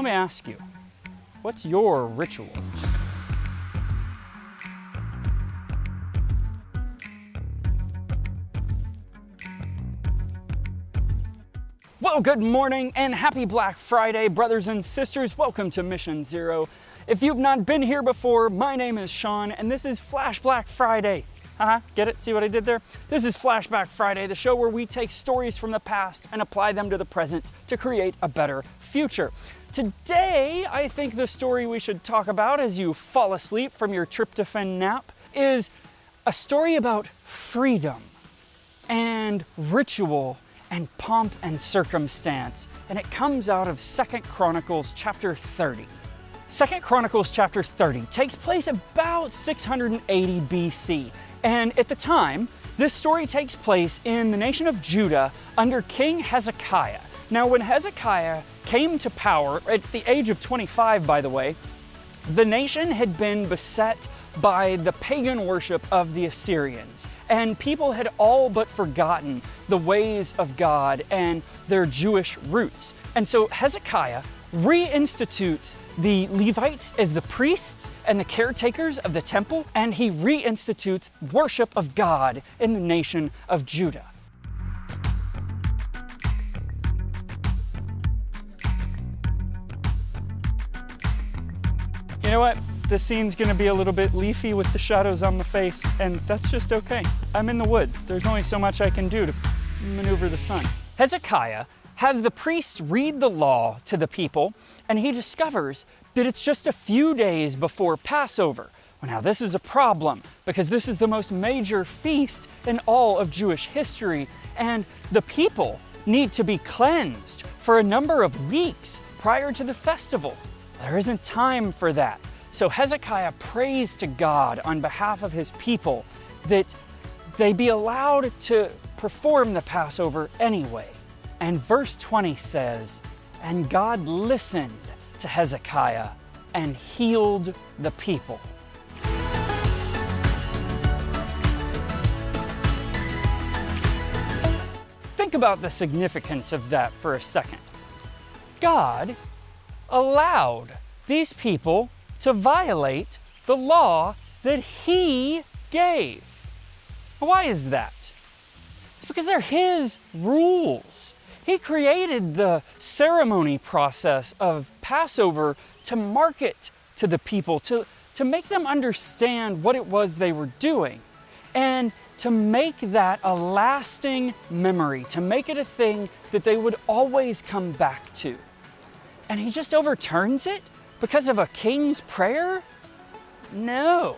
Let me ask you, what's your ritual? Well, good morning and happy Black Friday, brothers and sisters. Welcome to Mission Zero. If you've not been here before, my name is Shawn and this is FlashBack Friday. Get it? See what I did there? This is FlashBack Friday, the show where we take stories from the past and apply them to the present to create a better future. Today, I think the story we should talk about as you fall asleep from your tryptophan nap is a story about freedom and ritual and pomp and circumstance, and it comes out of 2 Chronicles chapter 30. 2 Chronicles chapter 30 takes place about 680 BC, and at the time, this story takes place in the nation of Judah under King Hezekiah. Now, when Hezekiah came to power, at the age of 25, by the way, the nation had been beset by the pagan worship of the Assyrians, and people had all but forgotten the ways of God and their Jewish roots. And so Hezekiah reinstitutes the Levites as the priests and the caretakers of the temple, and he reinstitutes worship of God in the nation of Judah. You know what? This scene's gonna be a little bit leafy with the shadows on the face, and that's just okay. I'm in the woods. There's only so much I can do to maneuver the sun. Hezekiah has the priests read the law to the people, and he discovers that it's just a few days before Passover. Well, now this is a problem because this is the most major feast in all of Jewish history, and the people need to be cleansed for a number of weeks prior to the festival. There isn't time for that. So Hezekiah prays to God on behalf of his people that they be allowed to perform the Passover anyway. And verse 20 says, "And God listened to Hezekiah and healed the people." Think about the significance of that for a second. God allowed these people to violate the law that He gave. Why is that? It's because they're His rules. He created the ceremony process of Passover to market to the people, to make them understand what it was they were doing, and to make that a lasting memory, to make it a thing that they would always come back to. And He just overturns it because of a king's prayer? No.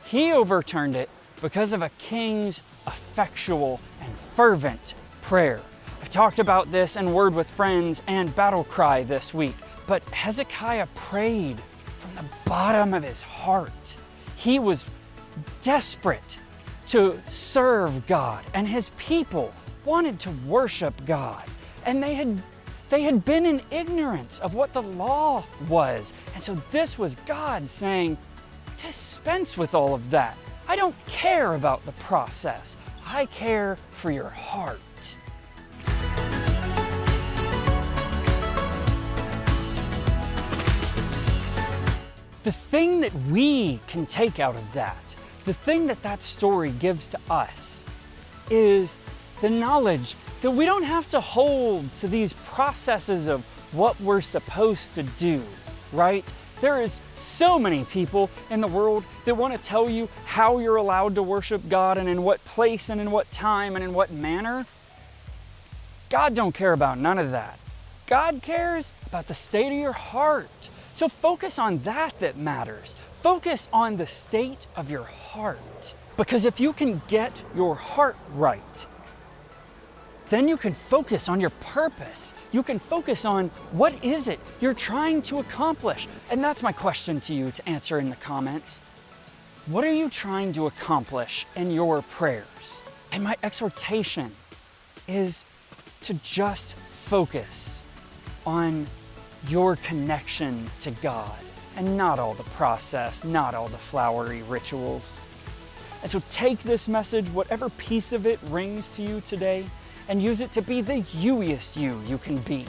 He overturned it because of a king's effectual and fervent prayer. I've talked about this in Word with Friends and Battle Cry this week, but Hezekiah prayed from the bottom of his heart. He was desperate to serve God, and his people wanted to worship God, and they had been in ignorance of what the law was. And so this was God saying, dispense with all of that. I don't care about the process. I care for your heart. The thing that we can take out of that, the thing that that story gives to us, is the knowledge that we don't have to hold to these processes of what we're supposed to do, right? There is so many people in the world that want to tell you how you're allowed to worship God and in what place and in what time and in what manner. God don't care about none of that. God cares about the state of your heart. So focus on that matters. Focus on the state of your heart. Because if you can get your heart right, then you can focus on your purpose. You can focus on what is it you're trying to accomplish. And that's my question to you to answer in the comments. What are you trying to accomplish in your prayers? And my exhortation is to just focus on your connection to God and not all the process, not all the flowery rituals. And so take this message, whatever piece of it rings to you today, and use it to be the youiest you can be.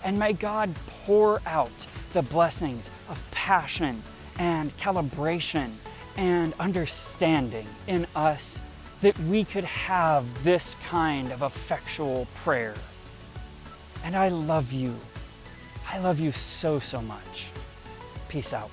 And may God pour out the blessings of passion and calibration and understanding in us, that we could have this kind of effectual prayer. And I love you. I love you so, so much. Peace out.